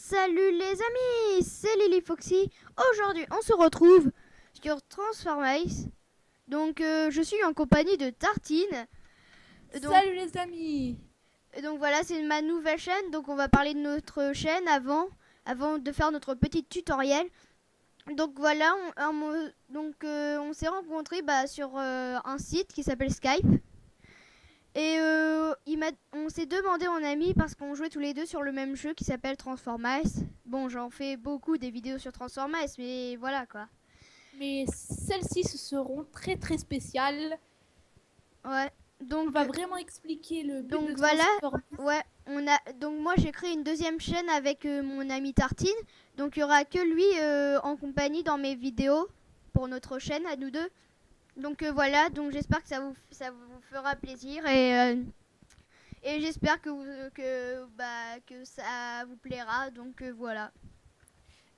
Salut les amis, c'est Lily Foxy. Aujourd'hui, on se retrouve sur Transformice. Donc, je suis en compagnie de Tartine. Salut les amis. Donc voilà, c'est ma nouvelle chaîne. Donc, on va parler de notre chaîne avant de faire notre petit tutoriel. Donc voilà, on s'est rencontrés sur un site qui s'appelle Skype. Et on s'est demandé en ami parce qu'on jouait tous les deux sur le même jeu qui s'appelle Transformice. Bon, j'en fais beaucoup des vidéos sur Transformice, mais voilà quoi. Mais celles-ci seront très très spéciales. Ouais. Donc On va vraiment expliquer le but donc de voilà. Transformice. Ouais. Donc moi j'ai créé une deuxième chaîne avec mon ami Tartine. Donc il y aura que lui en compagnie dans mes vidéos pour notre chaîne à nous deux. Donc voilà. Donc j'espère que ça vous fera plaisir et j'espère que ça vous plaira. Donc voilà.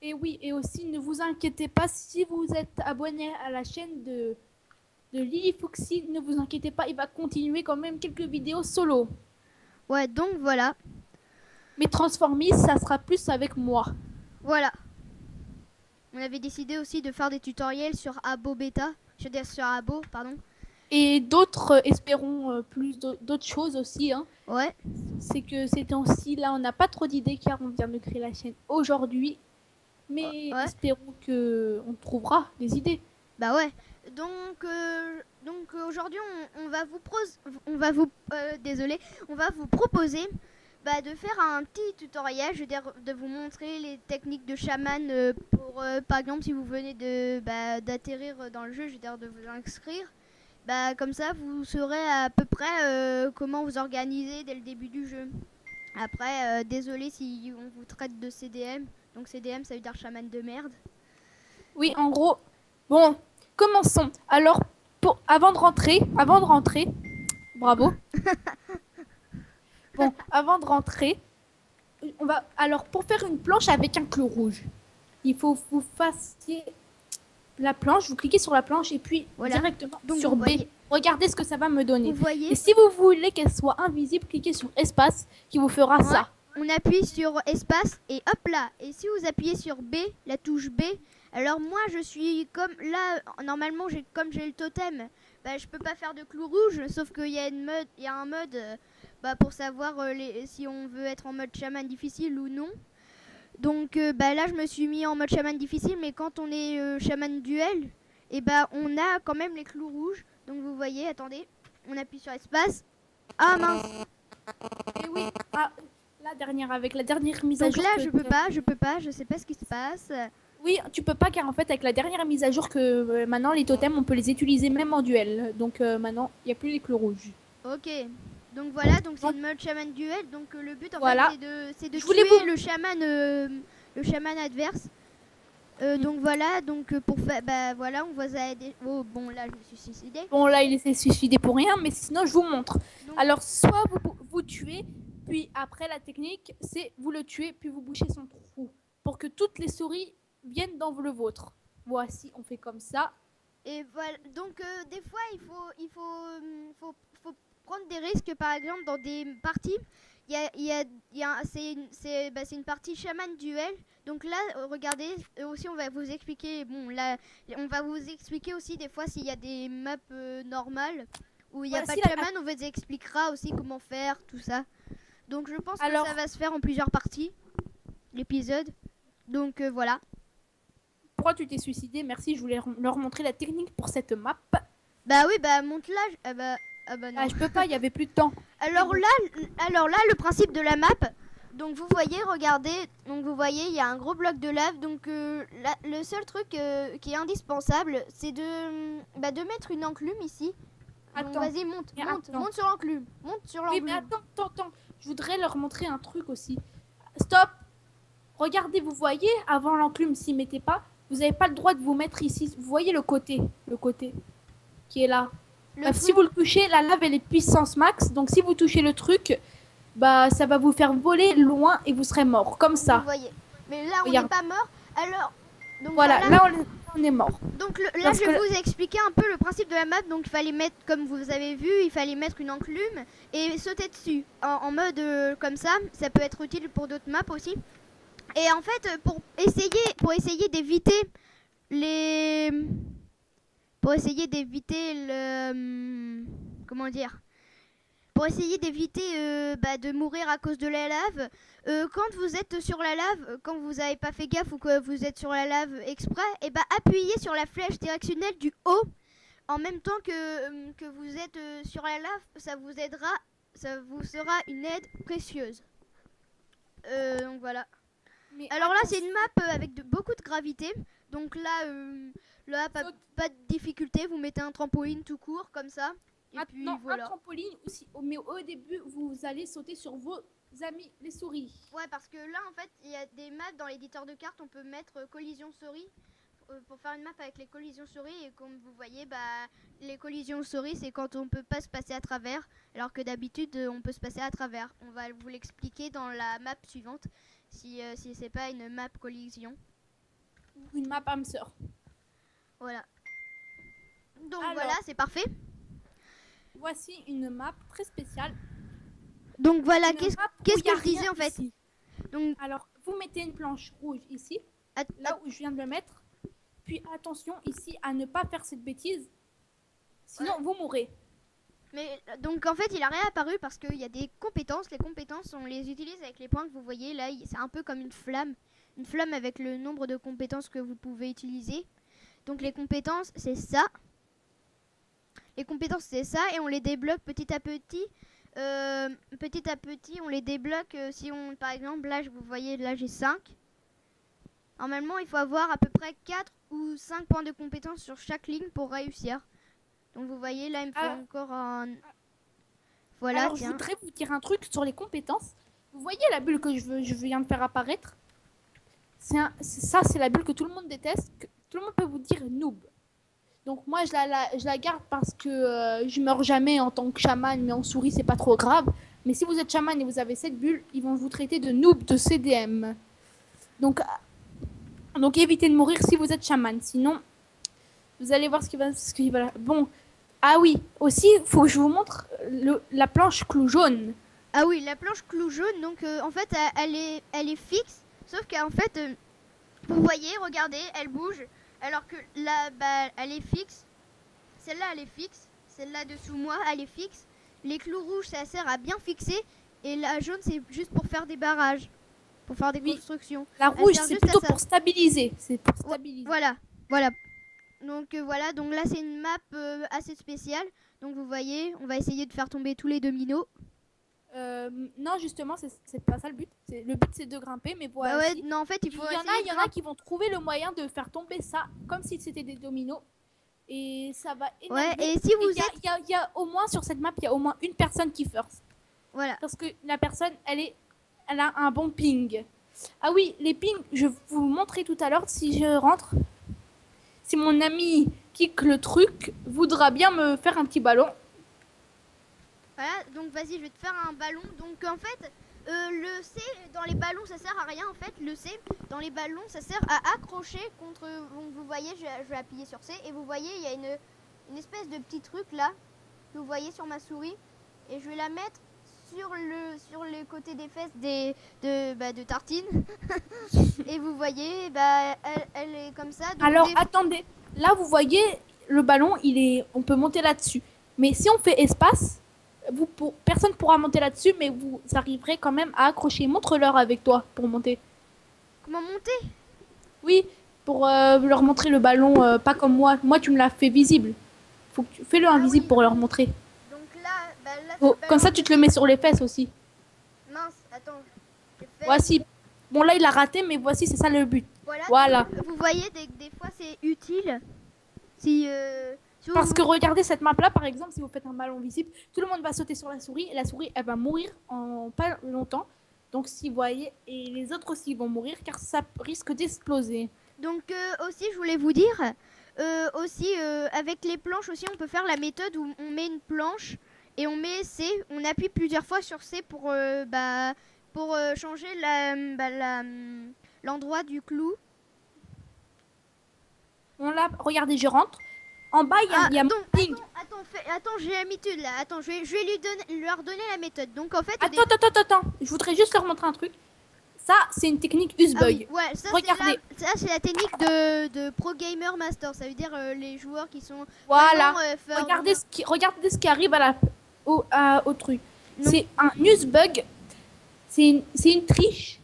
Et oui, et aussi ne vous inquiétez pas si vous êtes abonné à la chaîne de Lily Foxy, ne vous inquiétez pas, il va continuer quand même quelques vidéos solo. Ouais, donc voilà. Mais Transformice, ça sera plus avec moi. Voilà. On avait décidé aussi de faire des tutoriels sur Abo Beta. Je veux dire sur Abo, pardon. Et d'autres, espérons plus d'autres choses aussi. Hein. Ouais. C'est que ces temps-ci, là, on n'a pas trop d'idées car on vient de créer la chaîne aujourd'hui. Mais Ouais. espérons qu'on trouvera des idées. Bah ouais. Donc aujourd'hui on va vous proposer de faire un petit tutoriel, je veux dire de vous montrer les techniques de chaman pour par exemple si vous venez d'atterrir dans le jeu, je veux dire de vous inscrire. Comme ça vous saurez à peu près comment vous organiser dès le début du jeu. Après désolé si on vous traite de CDM. Donc CDM ça veut dire chaman de merde. Oui, en gros, bon, commençons. Alors, avant de rentrer, bravo. Bon, avant de rentrer, alors pour faire une planche avec un clou rouge, il faut que vous fassiez la planche, vous cliquez sur la planche et puis Voilà. directement Donc, sur B. Regardez ce que ça va me donner. Vous voyez. Et si vous voulez qu'elle soit invisible, cliquez sur espace qui vous fera ça. On appuie sur espace et hop là. Et si vous appuyez sur B, la touche B, alors moi je suis comme là, normalement comme j'ai le totem, je peux pas faire de clou rouge, sauf qu'il y a un mode pour savoir si on veut être en mode chaman difficile ou non. Donc là je me suis mis en mode chaman difficile, mais quand on est chaman duel, et on a quand même les clous rouges. Donc vous voyez, attendez, on appuie sur espace. Ah mince. Et oui, avec la dernière mise à jour. Donc là je peux pas, je sais pas ce qui se passe. Oui, tu peux pas car en fait avec la dernière mise à jour que maintenant les totems on peut les utiliser même en duel. Donc maintenant il n'y a plus les clous rouges. Ok. Donc voilà, donc c'est une mode chaman duel. Donc le but en voilà. fait c'est de tuer le chaman adverse. Donc voilà, pour faire voilà, on voit ça. Oh bon là je me suis suicidé. Bon là il s'est suicidé pour rien, mais sinon je vous montre. Donc, alors soit vous tuez, puis après la technique c'est vous le tuez puis vous bouchez son trou pour que toutes les souris viennent dans le vôtre. Voici, on fait comme ça. Et voilà, donc des fois il faut prendre des risques, par exemple dans des parties. C'est une partie chaman duel. Donc là, regardez, aussi on va vous expliquer. Bon là, on va vous expliquer aussi des fois s'il y a des maps normales où il n'y a pas de chaman. On vous expliquera aussi comment faire tout ça. Donc je pense que ça va se faire en plusieurs parties, l'épisode. Donc voilà. Pourquoi tu t'es suicidé? Merci, je voulais leur montrer la technique pour cette map. Bah oui, monte-la. Non. Je peux pas, il y avait plus de temps. Alors là, le principe de la map. Donc vous voyez, regardez. Donc vous voyez, il y a un gros bloc de lave. Donc le seul truc qui est indispensable, c'est de mettre une enclume ici. Attends. Vas-y, monte sur l'enclume. Monte sur l'enclume. Oui, mais attends. Je voudrais leur montrer un truc aussi. Stop. Regardez, vous voyez, avant l'enclume, s'y mettez pas, vous n'avez pas le droit de vous mettre ici. Vous voyez le côté qui est là. Si vous le touchez, la lave elle est puissance max. Donc si vous touchez le truc, ça va vous faire voler loin et vous serez mort. Comme ça. Vous voyez. Mais là on n'est pas mort. Alors. Donc voilà, là on est mort. Donc là je vais vous expliquer un peu le principe de la map. Donc il fallait mettre, comme vous avez vu, il fallait mettre une enclume et sauter dessus. En mode comme ça. Ça peut être utile pour d'autres maps aussi. Et en fait, pour essayer d'éviter les, pour essayer d'éviter le, comment dire, pour essayer d'éviter de mourir à cause de la lave, quand vous êtes sur la lave, quand vous n'avez pas fait gaffe ou que vous êtes sur la lave exprès, et appuyez sur la flèche directionnelle du haut en même temps que vous êtes sur la lave, ça vous aidera, ça vous sera une aide précieuse. Donc voilà. Mais Alors là, c'est une map avec beaucoup de gravité. Donc là, pas de difficulté. Vous mettez un trampoline tout court comme ça. Et puis non, voilà. un trampoline aussi. Mais au début, vous allez sauter sur vos amis les souris. Ouais, parce que là, en fait, il y a des maps dans l'éditeur de cartes. On peut mettre collision souris pour faire une map avec les collisions souris. Et comme vous voyez, les collisions souris, c'est quand on peut pas se passer à travers. Alors que d'habitude, on peut se passer à travers. On va vous l'expliquer dans la map suivante. Si c'est pas une map collision. Une map hamster. Voilà. Donc Alors, voilà, c'est parfait. Voici une map très spéciale. Donc voilà, Une qu'est-ce map où que y a je disais rien en fait. ici. Donc Alors, vous mettez une planche rouge ici, att- là où je viens de le mettre. Puis attention ici à ne pas faire cette bêtise. Sinon, vous mourrez. mais donc en fait, il a réapparu parce qu'il y a des compétences. Les compétences, on les utilise avec les points que vous voyez là. C'est un peu comme une flamme avec le nombre de compétences que vous pouvez utiliser. Donc les compétences, c'est ça. Les compétences, c'est ça, et on les débloque petit à petit. Petit à petit, on les débloque. Si on, par exemple, là, vous voyez, là, j'ai 5. Normalement, il faut avoir à peu près 4 ou 5 points de compétences sur chaque ligne pour réussir. Donc vous voyez, là, il me faut encore un... Voilà, Alors, je voudrais vous dire un truc sur les compétences. Vous voyez la bulle que je viens de faire apparaître? Ça, c'est la bulle que tout le monde déteste. Que tout le monde peut vous dire noob. Donc moi, je la garde parce que je meurs jamais en tant que chaman, mais en souris, c'est pas trop grave. Mais si vous êtes chaman et vous avez cette bulle, ils vont vous traiter de noob, de CDM. Donc évitez de mourir si vous êtes chaman. Sinon, vous allez voir ce qui va... Bon, ah oui, aussi, il faut que je vous montre la planche clou jaune. Ah oui, la planche clou jaune, donc en fait, elle est fixe. Sauf qu'en fait, vous voyez, regardez, elle bouge. Alors que là, elle est fixe. Celle-là, elle est fixe. Celle-là dessous moi, elle est fixe. Les clous rouges, ça sert à bien fixer. Et la jaune, c'est juste pour faire des barrages. Pour faire des constructions. La rouge, c'est plutôt pour stabiliser. C'est pour stabiliser. Voilà. Donc voilà, donc là, c'est une map assez spéciale. Donc vous voyez, on va essayer de faire tomber tous les dominos. Non, justement, c'est pas ça le but. Le but, c'est de grimper, mais voilà. Non, en fait, il y en a qui vont trouver le moyen de faire tomber ça comme si c'était des dominos. Et ça va énerver. Ouais, et si vous il y a au moins sur cette map, il y a au moins une personne qui first. Voilà. Parce que la personne, elle a un bon ping. Ah oui, les pings, je vais vous montrer tout à l'heure si je rentre. Si mon ami kick le truc, voudra bien me faire un petit ballon. Voilà, donc vas-y, je vais te faire un ballon. Donc en fait, le C dans les ballons, ça sert à rien. En fait, le C dans les ballons, ça sert à accrocher contre... Donc, vous voyez, je vais appuyer sur C. Et vous voyez, il y a une espèce de petit truc là, que vous voyez sur ma souris. Et je vais la mettre sur le côté des fesses de Tartine. Et vous voyez, elle est comme ça. Donc alors, attendez. Là, vous voyez, le ballon, on peut monter là-dessus. Mais si on fait espace... personne pourra monter là-dessus, mais vous arriverez quand même à accrocher. Montre-leur avec toi pour monter. Comment monter? Oui, pour leur montrer le ballon, pas comme moi. Moi, tu me l'as fait visible. Fais-le invisible pour leur montrer. Donc là, comme ça, tu te le mets sur les fesses aussi. Mince, attends. Voici. Bon, là, il a raté, mais voici, c'est ça le but. Voilà. Vous voyez, des fois, c'est utile. Parce que regardez cette map là, par exemple, si vous faites un ballon visible, tout le monde va sauter sur la souris et la souris elle va mourir en pas longtemps. Donc si vous voyez, et les autres aussi vont mourir car ça risque d'exploser. Donc aussi je voulais vous dire, avec les planches aussi on peut faire la méthode où on met une planche et on met C, on appuie plusieurs fois sur C pour changer l'endroit du clou. Regardez, je rentre. En bas, il y a ping. Attends, j'ai l'habitude là. Attends, je vais leur donner la méthode. Donc en fait. Attends. Je voudrais juste leur montrer un truc. Ça, c'est une technique Ah Usbug. oui, ouais, ça Regardez. c'est la technique de Pro Gamer Master. Ça veut dire les joueurs qui sont Voilà. vraiment, forts. Regardez ce qui arrive au truc. Non. C'est un Usbug. C'est une triche,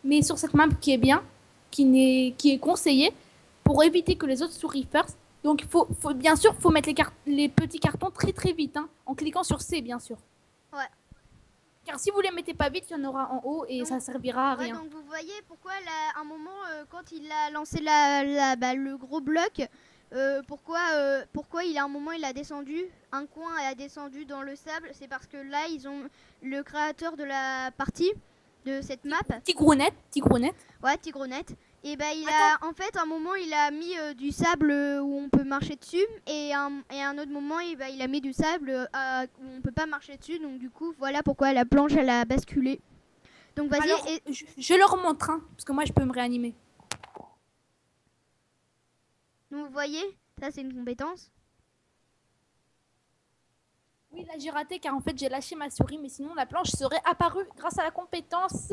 mais sur cette map qui est bien, qui est conseillée pour éviter que les autres souris first. Donc, bien sûr, faut mettre les petits cartons très très vite, hein, en cliquant sur C, bien sûr. Ouais. Car si vous les mettez pas vite, il y en aura en haut et Donc, ça servira à ouais, rien. donc vous voyez pourquoi là, un moment quand il a lancé le gros bloc, pourquoi il a un moment il a descendu un coin et a descendu dans le sable, c'est parce que là ils ont le créateur de la partie de cette map, Tigrounette. ouais, Tigronette. Et bah il a en fait un moment il a mis du sable où on peut marcher dessus et un autre moment il a mis du sable où on peut pas marcher dessus, donc du coup voilà pourquoi la planche elle a basculé. Donc vas-y. Alors, je leur montre, hein, parce que moi je peux me réanimer. Donc vous voyez, ça c'est une compétence. Oui, là j'ai raté car en fait j'ai lâché ma souris, mais sinon la planche serait apparue grâce à la compétence.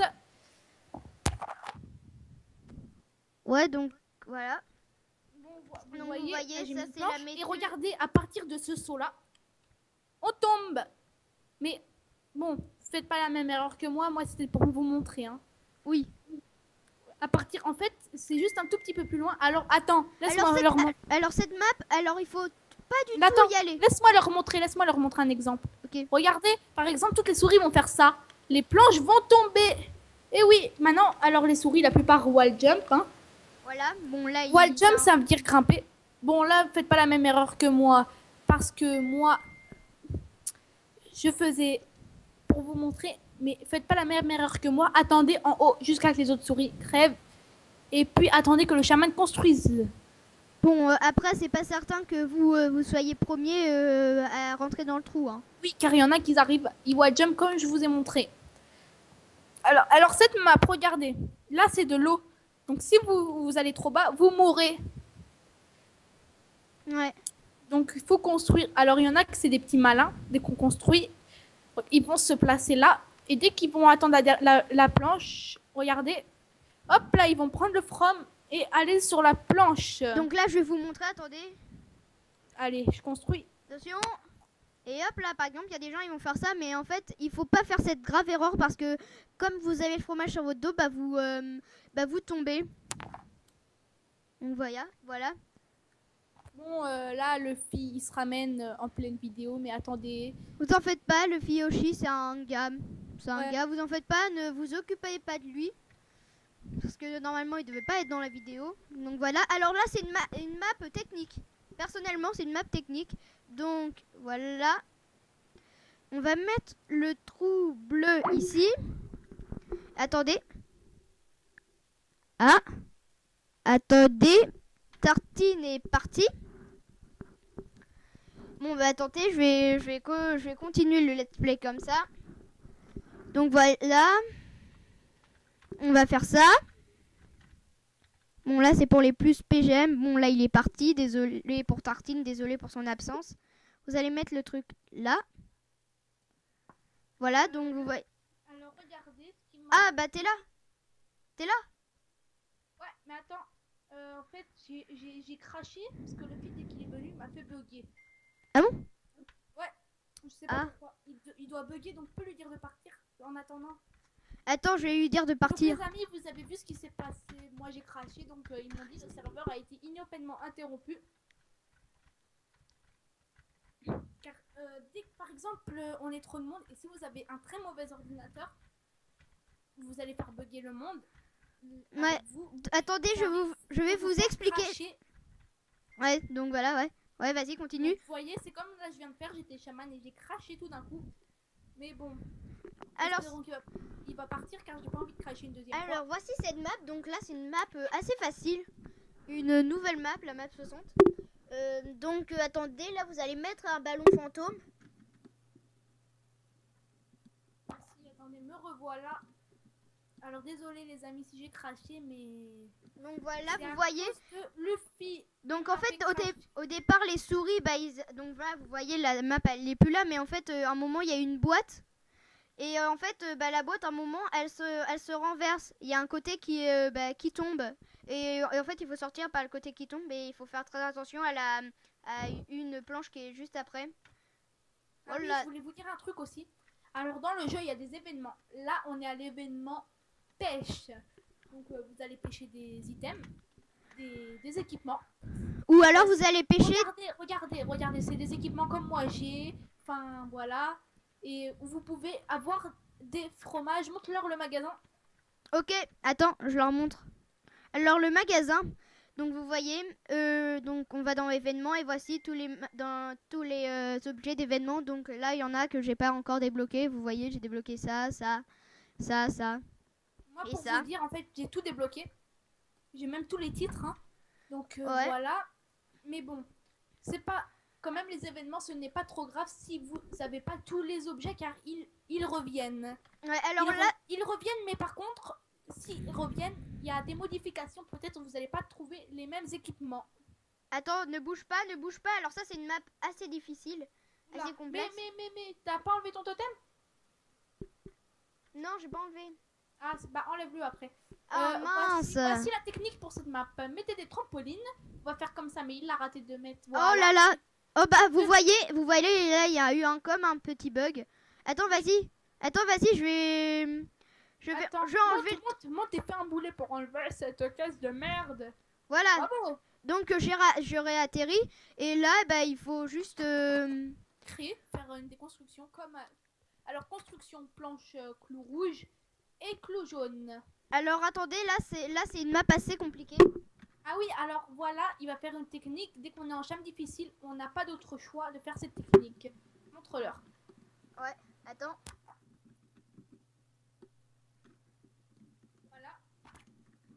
Ouais, donc voilà. Bon, Donc, vous voyez, là, j'ai ça mis c'est une planche. la méthode. Et regardez, à partir de ce saut-là, on tombe. Mais bon, faites pas la même erreur que moi. Moi, c'était pour vous montrer. Hein. Oui. À partir, en fait, c'est juste un tout petit peu plus loin. Alors, attends, laisse-moi leur montrer. Alors cette map, alors il faut pas du Attends, tout y aller. Laisse-moi leur montrer un exemple. Ok. Regardez, par exemple, toutes les souris vont faire ça. Les planches vont tomber. Et oui, maintenant, alors les souris, la plupart wall jump. Hein. Voilà. Bon là. Wall jump, ça veut dire grimper. Bon, là, faites pas la même erreur que moi. Parce que moi, je faisais pour vous montrer. Mais faites pas la même erreur que moi. Attendez en haut jusqu'à ce que les autres souris crèvent. Et puis attendez que le chaman construise. Bon après c'est pas certain que vous soyez premier à rentrer dans le trou. Hein. Oui, car il y en a qui arrivent, ils wall jump comme je vous ai montré. Alors cette map, regardez. Là, c'est de l'eau. Donc si vous allez trop bas, vous mourrez. Ouais. Donc il faut construire. Alors il y en a que c'est des petits malins. Dès qu'on construit, ils vont se placer là. Et dès qu'ils vont attendre la planche, regardez. Hop là, ils vont prendre le from et aller sur la planche. Donc là je vais vous montrer, attendez. Allez, je construis. Attention. Et hop là par exemple il y a des gens ils vont faire ça, mais en fait il faut pas faire cette grave erreur parce que comme vous avez le fromage sur votre dos, vous tombez. Donc voilà. Bon, là, le il se ramène en pleine vidéo, mais attendez. Vous en faites pas, le Fiyoshi c'est un gars. C'est un Ouais. gars, vous en faites pas, ne vous occupez pas de lui. Parce que normalement il devait pas être dans la vidéo. Donc voilà, alors là c'est une map technique. Personnellement c'est une map technique. Donc voilà. On va mettre le trou bleu ici. Attendez. Ah. Attendez. Tartine est partie. Bon bah attendez, je vais continuer le let's play comme ça. Donc voilà. On va faire ça. Bon là c'est pour les plus PGM. Bon là il est parti. Désolé pour Tartine, désolé pour son absence. Vous allez mettre le truc là. Voilà, donc vous voyez. Alors regardez ce qui m'a... Ah bah t'es là. T'es là. Ouais, mais attends. En fait, j'ai craché parce que le feed dès qu'il est venu m'a fait bugger. Ah bon? Ouais, je sais pas Ah. pourquoi. Il doit bugger, donc je peux lui dire de partir en attendant. Attends, je vais lui dire de partir. Donc, les amis, vous avez vu ce qui s'est passé. Moi, j'ai craché, donc ils m'ont dit que le serveur a été ignopinement interrompu. Car dès que, par exemple, on est trop de monde, et si vous avez un très mauvais ordinateur, vous allez faire bugger le monde. Ouais. Attendez, je vais vous expliquer. Cracher. Ouais, donc voilà, ouais. Ouais, vas-y, continue. Donc, vous voyez, c'est comme là je viens de faire, j'étais chaman et j'ai craché tout d'un coup. Mais bon. Alors, il va partir car j'ai pas envie de cracher une deuxième fois. alors voici cette map. Donc là, c'est une map assez facile. Une nouvelle map, la map 60. Donc attendez, là vous allez mettre un ballon fantôme. Merci, attendez, me revoilà. Alors désolé les amis si j'ai craché, mais... Donc voilà, vous voyez. Luffy. Donc en fait, au départ, les souris, donc voilà, vous voyez, la map elle est plus là, mais en fait, à un moment, il y a une boîte. Et en fait, la boîte, à un moment, elle se renverse. Il y a un côté qui tombe. Et en fait, il faut sortir par le côté qui tombe. Et il faut faire très attention à une planche qui est juste après. Ah Oh oui, là. je voulais vous dire un truc aussi. Alors dans le jeu, il y a des événements. Là, on est à l'événement pêche. Donc vous allez pêcher des items, des équipements. Ou alors vous allez pêcher. Regardez, c'est des équipements comme moi j'ai. Enfin voilà. Et vous pouvez avoir des fromages. Montre-leur le magasin. Ok, attends, je leur montre. Alors le magasin, donc vous voyez, donc on va dans événements et voici dans tous les objets d'événements. Donc là, il y en a que j'ai pas encore débloqué. Vous voyez, j'ai débloqué ça. Moi, Et pour ça. vous dire, en fait, j'ai tout débloqué. J'ai même tous les titres. Hein. Donc Ouais. voilà. Mais bon, c'est pas. Quand même, les événements, ce n'est pas trop grave si vous savez pas tous les objets car ils reviennent. Ouais, alors là, Ils reviennent, mais par contre, s'ils reviennent, il y a des modifications. Peut-être vous n'allez pas trouver les mêmes équipements. attends, ne bouge pas. Alors ça, c'est une map assez difficile, Là. assez complexe. Mais, t'as pas enlevé ton totem? Non, j'ai pas enlevé. Ah, bah enlève-le après. Ah mince. Voici la technique pour cette map. Mettez des trampolines. On va faire comme ça, mais il l'a raté de mettre. Oh Voilà. là là. Oh bah vous voyez là, il y a eu comme un petit bug. Attends, vas-y, Attends, je vais enlever. monte et fais un boulet pour enlever cette caisse de merde. Voilà. Bravo. Donc j'aurais atterri et là bah il faut juste Faire une déconstruction comme. Alors construction planche clou rouge et clou jaune. Alors attendez, là c'est une map assez compliquée. Ah oui, alors voilà, il va faire une technique. Dès qu'on est en chambre difficile, on n'a pas d'autre choix de faire cette technique. Montre-leur. Ouais, attends. Voilà.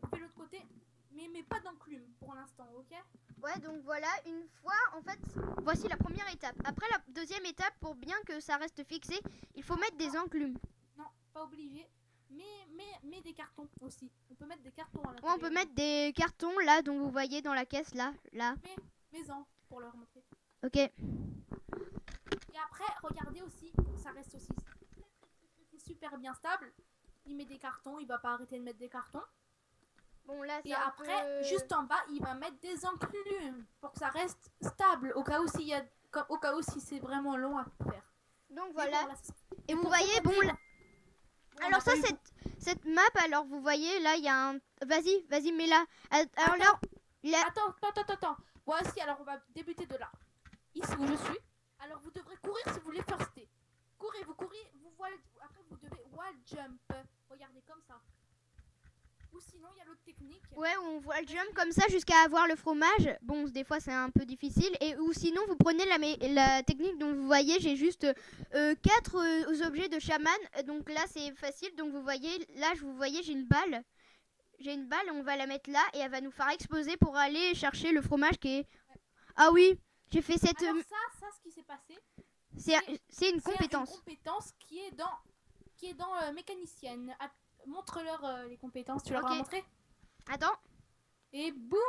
On fait l'autre côté, mais pas d'enclume pour l'instant, ok? Ouais, donc voilà, une fois en fait, voici la première étape. Après la deuxième étape, pour bien que ça reste fixé, il faut mettre des enclumes. Non, pas obligé. Mais des cartons aussi. On peut mettre des cartons à Ouais, l'intérieur. on peut mettre des cartons là, dont vous voyez dans la caisse là. Mais pour leur montrer. Ok. Et après, regardez aussi, ça reste aussi super bien stable. Il met des cartons, il va pas arrêter de mettre des cartons. Bon là c'est Et après, juste en bas, il va mettre des enclumes pour que ça reste stable au cas où si c'est vraiment long à faire. Donc voilà. Bon, là, Et vous voyez, bon là. Alors ça, c'est cette map, alors vous voyez, là, il y a un... Vas-y, mets là. Alors là, Attends. Voici, alors on va débuter de là. Ici où je suis. Alors vous devrez courir si vous voulez firster. Vous courez, après vous devez wall jump. Regardez comme ça. Ou sinon, il y a l'autre technique. Ouais, où on voit le jump comme ça jusqu'à avoir le fromage. Bon, des fois, c'est un peu difficile. Ou sinon, vous prenez la technique dont vous voyez, j'ai juste 4 objets de chaman. Donc là, c'est facile. Donc vous voyez, là, j'ai une balle. On va la mettre là et elle va nous faire exploser pour aller chercher le fromage qui est... Ouais. Ah oui, j'ai fait cette... Alors ça, ce qui s'est passé, c'est une compétence. C'est une compétence qui est dans mécanicienne. Montre-leur les compétences, tu leur as montré? Attends. Et boum.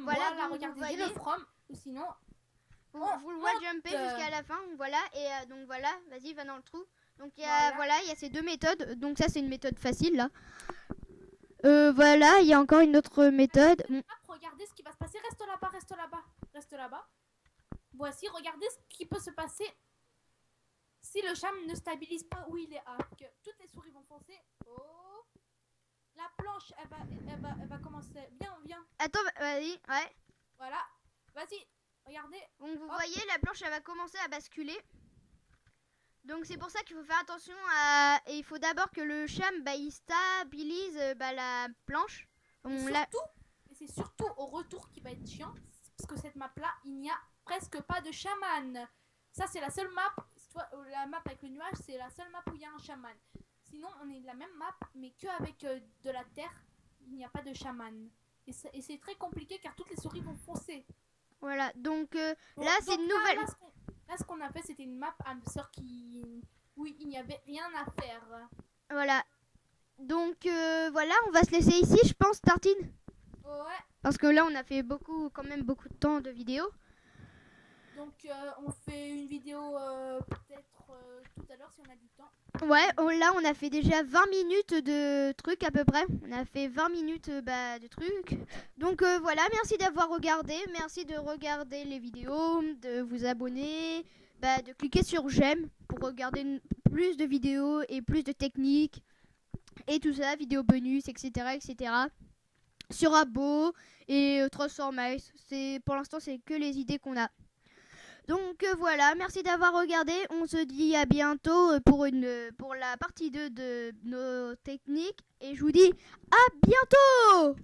Voilà, donc regardez, vous j'ai voyez... le from. Ou sinon... Vous le voyez jumper jusqu'à la fin. Voilà, et donc voilà, vas-y, va dans le trou. Donc il y a ces 2 méthodes. Donc ça, c'est une méthode facile, là. Voilà, il y a encore une autre méthode. Regardez ce qui va se passer. Reste là-bas. Voici, regardez ce qui peut se passer si le cham ne stabilise pas où il est. Que toutes les souris vont foncer. Oh, la planche, elle va commencer. Viens. Attends, vas-y, ouais. Voilà, vas-y, regardez. Donc vous voyez, la planche, elle va commencer à basculer. Donc c'est pour ça qu'il faut faire attention à... Et il faut d'abord que le cham, il stabilise la planche. C'est surtout au retour qui va être chiant. Parce que cette map-là, il n'y a presque pas de chaman. Ça, c'est la seule map. La map avec le nuage, c'est la seule map où il y a un chaman. Sinon, on est de la même map, mais qu'avec de la terre, il n'y a pas de chaman. Et c'est très compliqué car toutes les souris vont foncer. Voilà, donc là, c'est une nouvelle... Là, ce qu'on a fait, c'était une map hamster où il n'y avait rien à faire. Voilà. Donc voilà, on va se laisser ici, je pense, Tartine. Ouais. Parce que là, on a fait quand même beaucoup de temps de vidéo. Donc, on fait une vidéo peut-être tout à l'heure si on a du temps. Ouais, là on a fait déjà 20 minutes de trucs à peu près. On a fait 20 minutes de trucs. Donc voilà, merci d'avoir regardé. Merci de regarder les vidéos, de vous abonner, de cliquer sur j'aime pour regarder plus de vidéos et plus de techniques et tout ça, vidéos bonus, etc. etc. Sur Abo et Transformice. Pour l'instant, c'est que les idées qu'on a. Donc voilà, merci d'avoir regardé. On se dit à bientôt pour la partie 2 de nos techniques. Et je vous dis à bientôt!